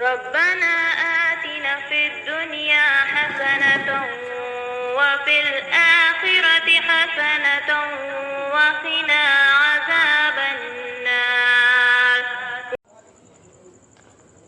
ربنا آتنا في الدنيا حسنة وفي الآخرة حسنة وقنا عذاب النار.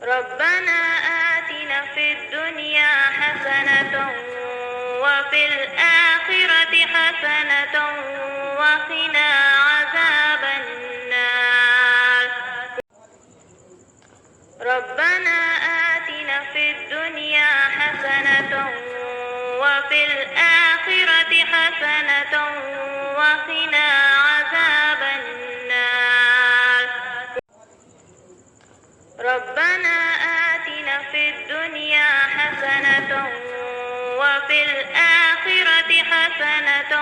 ربنا آتنا في الدنيا حسنة وفي الآخرة حسنة وقنا عذاب النار. ربنا آتنا في الدنيا حسنة وفي الآخرة حسنة وقنا عذاب النار. ربنا آتنا في الدنيا حسنة وفي الآخرة حسنة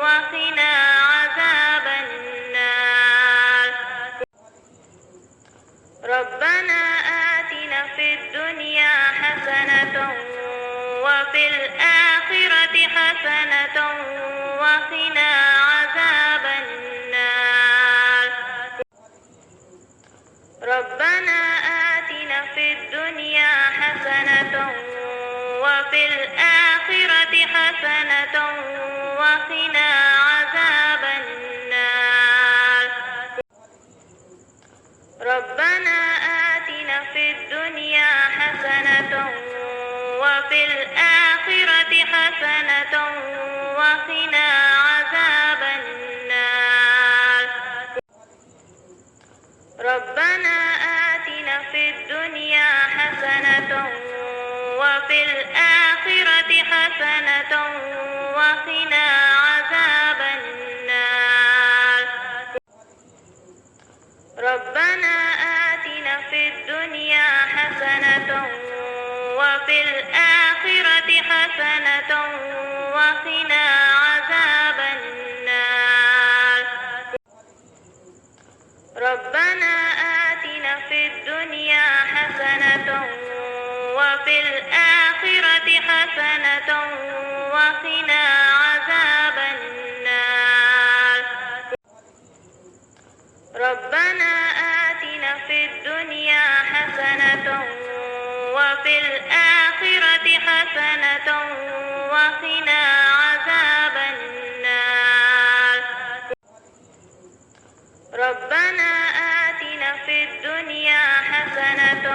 وقنا عذاب النار. ربنا آتنا في الدنيا حسنة وفي الآخرة حسنة وقنا عذاب النار. ربنا آتنا في الدنيا حسنة وفي الآخرة حسنة وقنا عذاب النار. ربنا آتنا في الدنيا حسنة وفي الآخرة حسنة وقنا عذاب النار. ربنا آتنا في الدنيا حسنة وفي الآخرة حسنة وقنا عذاب النار. ربنا آتنا في الدنيا حسنة وفي الآخرة حسنة وقنا عذاب النار. ربنا آتنا في الدنيا حسنة وفي الآخرة حسنة وقنا عذاب النار. ربنا آتنا في الدنيا حسنة وفي الآخرة حسنة وقنا عذاب النار. ربنا آتنا في الدنيا حسنة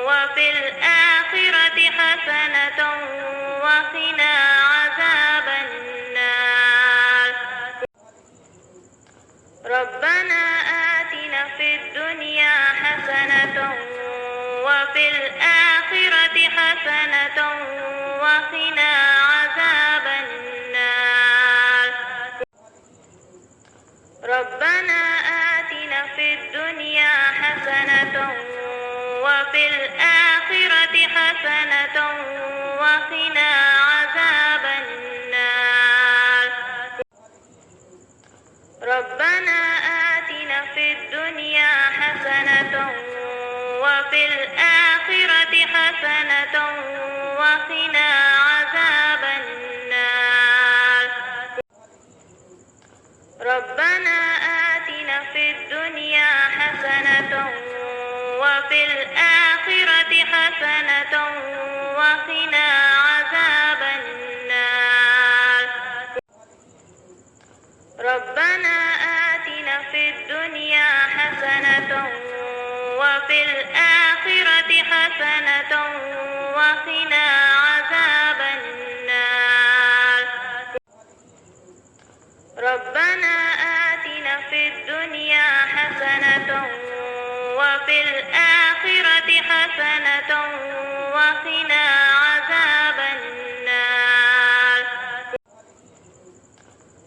وفي الآخرة حسنة وقنا عذاب النار. ربنا آتنا في الدنيا حسنة وفي الآخرة حسنة وقنا عذاب النار. ربنا آتنا في الدنيا حسنة وفي الآخرة حسنة وقنا عذاب النار. ربنا آتنا في الدنيا حسنة وفي الآخرة حسنة وقنا عذاب النار. ربنا آتنا في الدنيا حسنة وفي الآخرة حسنة وقنا عذاب النار. ربنا آتنا في الدنيا حسنة وفي الآخرة حسنة وقنا عذاب النار. ربنا آتنا في الدنيا حسنة وفي الآخرة حسنة وقنا عذاب النار.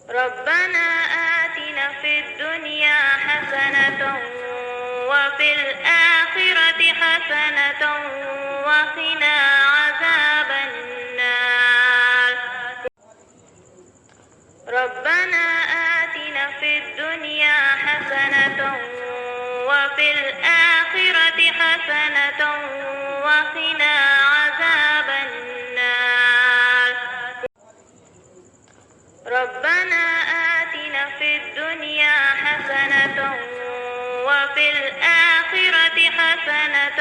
ربنا آتنا في الدنيا حسنة وفي الآخرة حسنة وقنا عذاب النار. ربنا آتنا في الدنيا حسنة وفي الآخرة حسنة وقنا عذاب النار. ربنا آتنا في الدنيا حسنة وفي الآخرة حسنة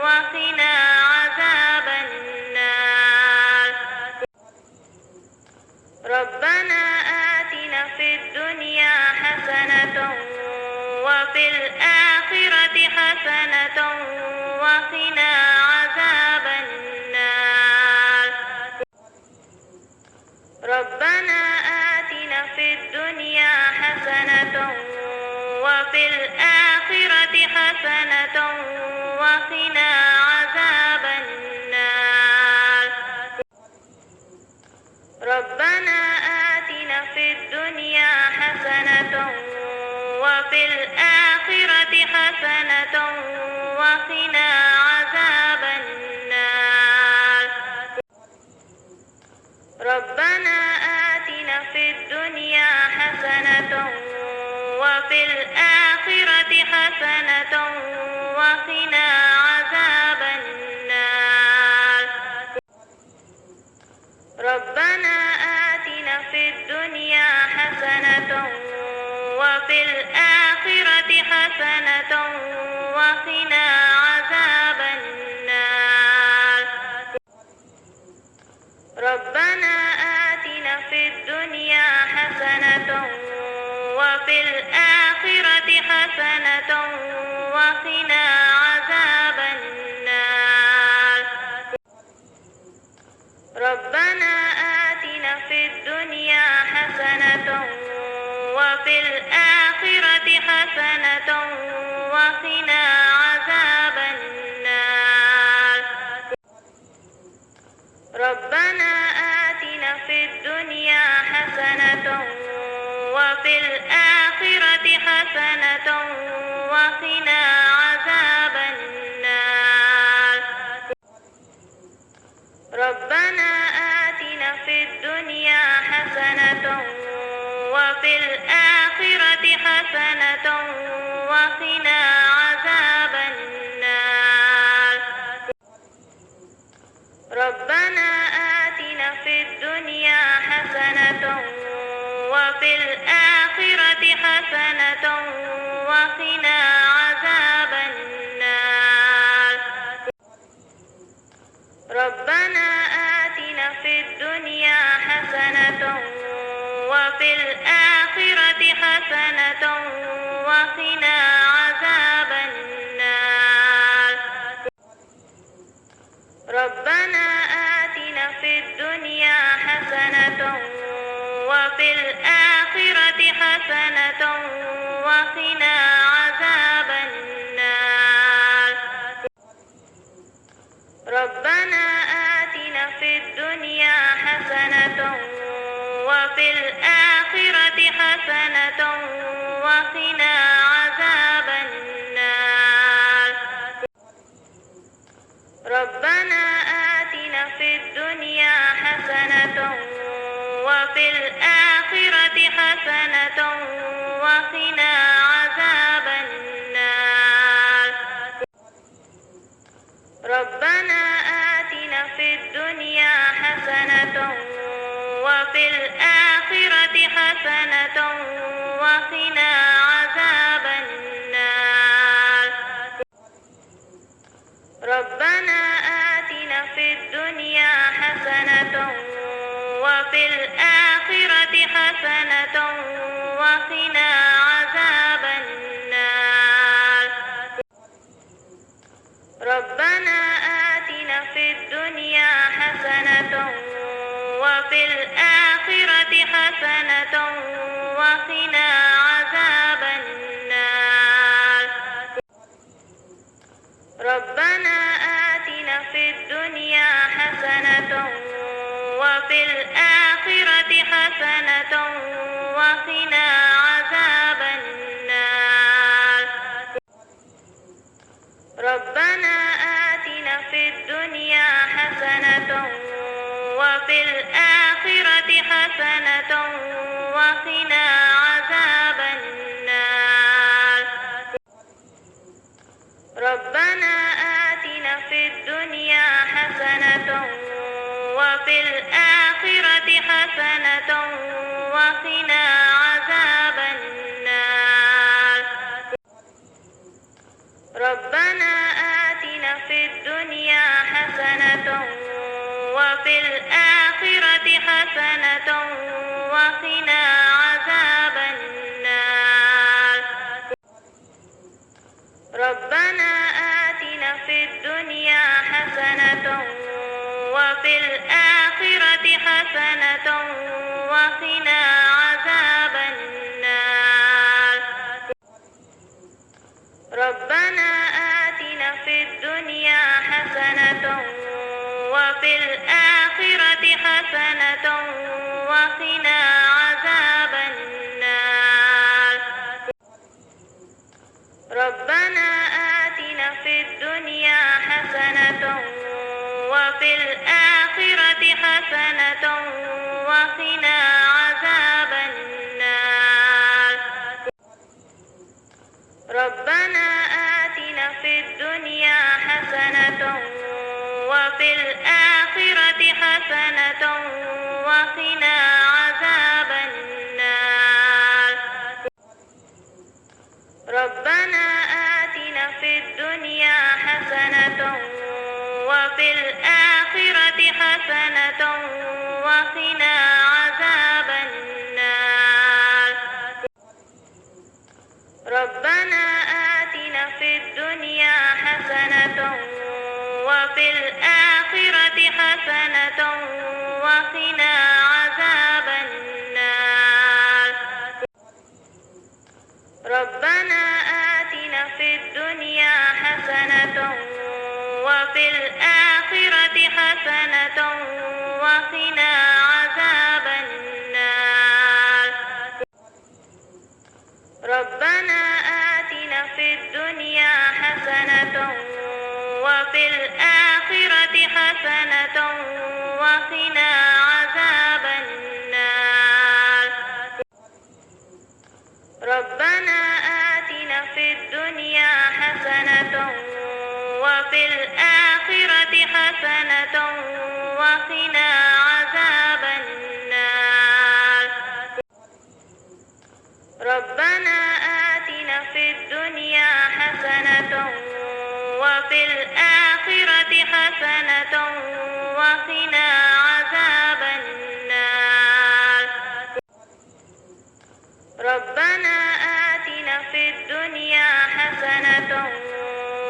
وقنا عذاب النار. ربنا آتنا في الدنيا حسنة وفي الآخرة حسنة وقنا عذاب النار. ربنا آتنا في الدنيا حسنة وفي الآخرة حسنة وقنا عذاب النار. ربنا آتنا في الدنيا حسنة وفي الآخرة حسنة وقنا عذاب النار. ربنا آتنا في الدنيا حسنة وفي الآخرة حسنة وقنا عذاب النار. ربنا آتنا في الدنيا حسنة وفي الآخرة حسنة وقنا عذاب النار. ربنا آتنا في الدنيا حسنة وفي الآخرة حسنة وقنا عذاب النار. ربنا آتنا في الدنيا حسنة وفي الآخرة حسنة وقنا عذاب النار. ربنا آتنا في الدنيا حسنة وفي الآخرة حسنة وقنا عذاب النار. ربنا آتنا في الدنيا حسنة وفي الآخرة حسنة وقنا عذاب النار. ربنا آتنا في الدنيا حسنة وفي الآخرة حسنة وقنا عذاب النار. ربنا آتنا في الدنيا حسنة وفي الآخرة حسنة وقنا عذاب النار. ربنا آتنا في الدنيا حسنة وفي الآخرة حسنة وقنا عذاب النار. ربنا آتنا في الدنيا حسنة وفي الآخرة حسنة وقنا عذاب النار. ربنا آتنا في الدنيا حسنة وفي الآخرة حسنة وقنا عذاب النار. ربنا آتنا في الدنيا حسنة وفي الآخرة حسنة وقنا عذاب النار. ربنا آتنا في الدنيا حسنة وفي الآخرة حسنة وقنا عذاب النار. ربنا آتنا في الدنيا حسنة وفي الآخرة حسنة وقنا عذاب النار. ربنا آتنا في الدنيا حسنة وفي الآخرة حسنة وقنا عذاب النار. ربنا آتنا في الدنيا حسنة وفي الآخرة حسنة وقنا عذاب النار. ربنا آتنا في الدنيا حسنة وفي الآخرة حسنة وقنا عذاب النار. ربنا آتنا في الدنيا حسنة وفي الآخرة حسنة وقنا عذاب النار. ربنا آتنا في الدنيا حسنة وفي الآخرة حسنة وقنا عذاب النار. ربنا آتنا في الدنيا حسنة وفي الآخرة حسنة وقنا عذاب النار. ربنا آتنا في الدنيا حسنة وفي الآخرة حسنة وقنا عذاب النار. ربنا آتنا في الدنيا حسنة وفي الآخرة حسنة وقنا عذاب النار. ربنا آتنا في الدنيا حسنة وفي الآخرة حسنة وقنا عذاب النار. ربنا آتنا في الدنيا حسنة وفي الآخرة حسنة وقنا عذاب النار. ربنا آتنا في الدنيا حسنة وفي الآخرة حسنة وقنا عذاب النار. ربنا آتنا في الدنيا حسنة وفي الآخرة حسنة وقنا عذاب النار. ربنا آتنا في الدنيا حسنة وفي الآخرة حسنة وقنا عذاب النار. ربنا آتنا في الدنيا حسنة وفي الآخرة حسنة وقنا عذاب النار. ربنا آتنا في الدنيا حسنة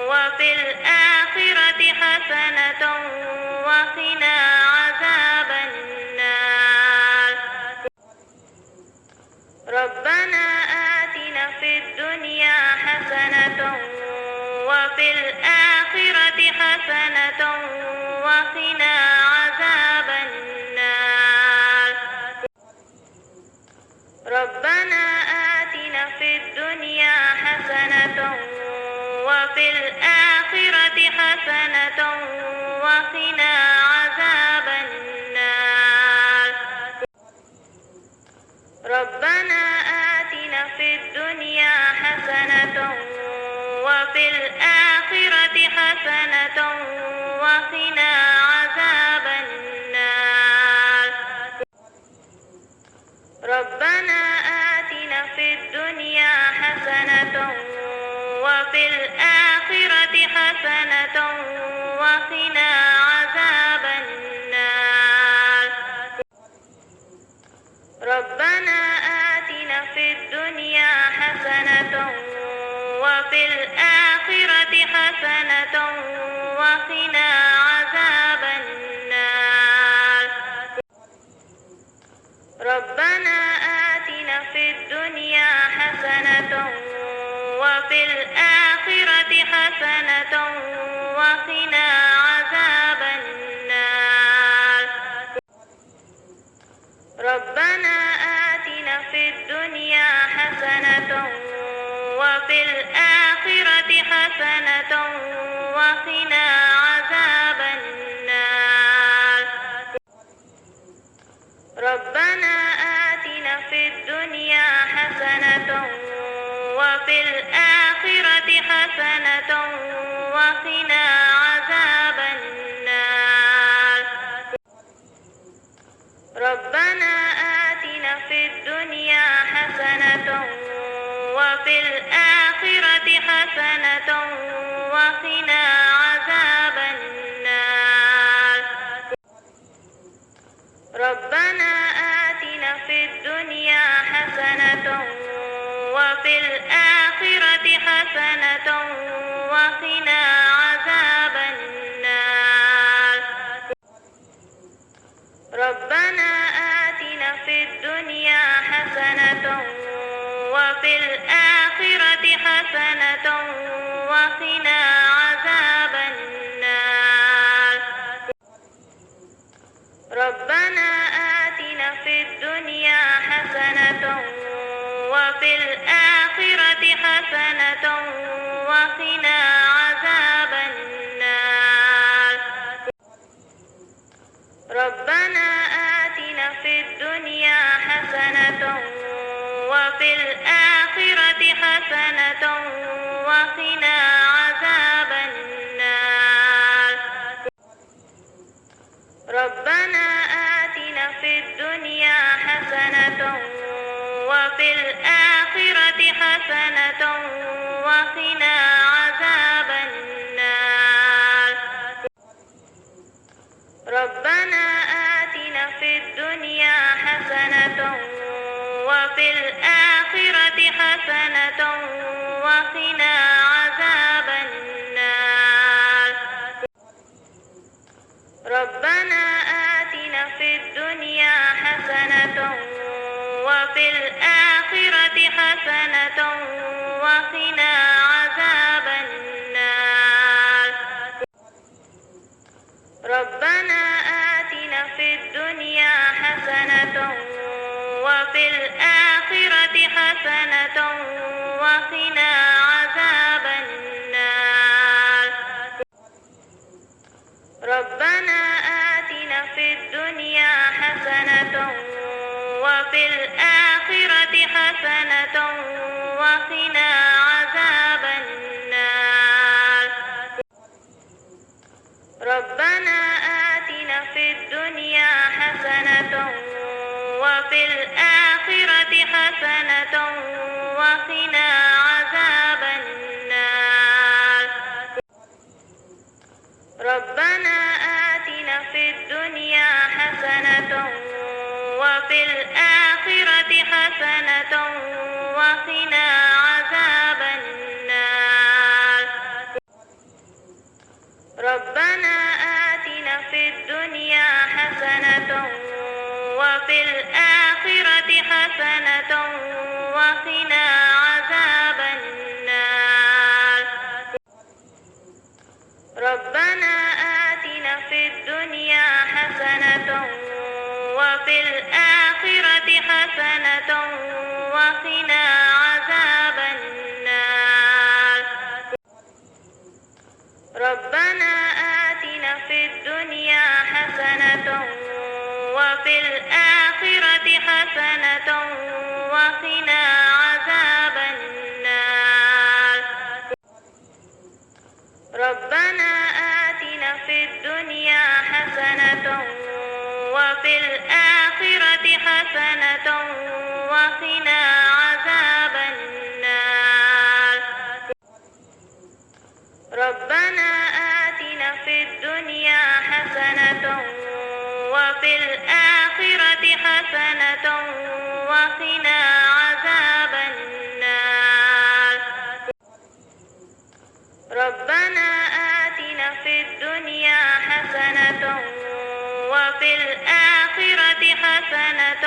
وفي الآخرة حسنة وقنا عذاب النار. ربنا آتنا في الدنيا حسنة وفي الآخرة حسنة وقنا عذاب النار. ربنا آتنا في الدنيا حسنة وفي الآخرة حسنة وقنا عذاب النار. ربنا آتنا في الدنيا حسنة وفي الآخرة حسنة وقنا عذاب النار. ربنا آتنا في الدنيا حسنة وفي الآخرة حسنة وقنا عذاب النار. ربنا آتنا في الدنيا حسنة وفي الآخرة حسنة وقنا عذاب النار. ربنا آتنا في الدنيا حسنة وفي الآخرة حسنة وقنا عذاب النار. ربنا آتنا في الدنيا حسنة وفي الآخرة حسنة وقنا عذاب النار. ربنا آتنا في الدنيا حسنة وفي الآخرة حسنة وقنا عذاب النار. ربنا آتنا في الدنيا حسنة وفي الآخرة حسنة وقنا عذاب حسنة وقنا عذاب النار. ربنا آتنا في الدنيا حسنة وفي الآخرة حسنة وقنا عذاب النار. ربنا آتنا في الدنيا حسنة وفي الآخرة حسنة وقنا عذاب النار. ربنا آتنا في الدنيا حسنة وفي الآخرة حسنة وقنا عذاب النار. ربنا آتنا في الدنيا حسنة وفي الآخرة حسنة وقنا عذاب النار. ربنا آتنا في الدنيا حسنة وفي الآخرة حسنة وقنا عذاب النار. ربنا آتنا في الدنيا حسنة وفي الآخرة حسنة وقنا عذاب النار. ربنا آتنا في الدنيا حسنة وفي الآخرة حسنة وقنا عذاب النار. ربنا آتنا في الدنيا حسنة وفي الآخرة حسنة وقنا عذاب النار. ربنا آتنا في الدنيا حسنة وفي الآخرة حسنة وقنا عذاب النار. ربنا آتنا في الدنيا حسنة وفي الآخرة حسنة وقنا عذاب النار. ربنا آتنا في الدنيا حسنة وفي الآخرة حسنة وقنا عذاب النار. ربنا آتنا في الدنيا حسنة وفي الآخرة حسنة وقنا عذاب النار. ربنا آتنا في الدنيا حسنة وفي الآخرة حسنة وقنا عذاب النار. ربنا آتنا في الدنيا حسنة وفي الآخرة حسنة وقنا عذاب النار. ربنا آتنا في الدنيا حسنة وفي الآخرة حسنة وقنا عذاب النار. ربنا آتنا في الدنيا حسنة وفي الآخرة حسنة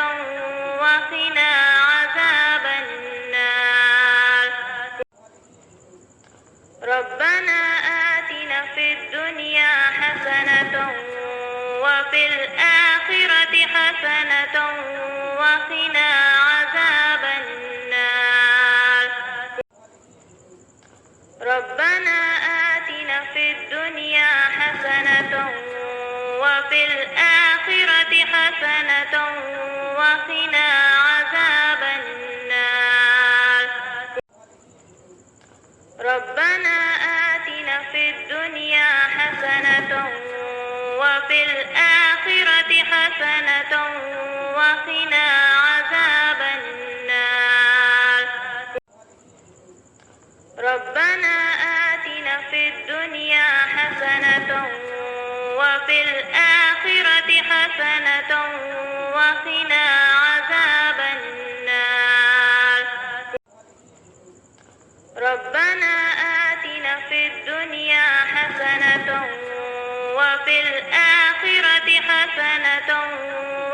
وقنا عذاب النار. ربنا آتنا في الدنيا حسنة وفي الآخرة حسنة وقنا عذاب النار. ربنا آتنا في الدنيا حسنة وفي الآخرة حسنة وقنا عذاب النار. ربنا آتنا في الدنيا حسنة وفي الآخرة حسنة وقنا عذاب النار. ربنا آتنا في الدنيا حسنة وفي الآخرة حسنة وقنا عذاب النار. ربنا حسنة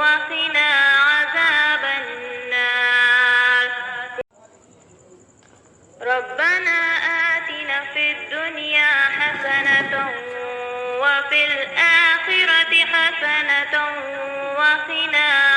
وقنا عذاب النار. ربنا آتنا في الدنيا حسنة وفي الآخرة حسنة وقنا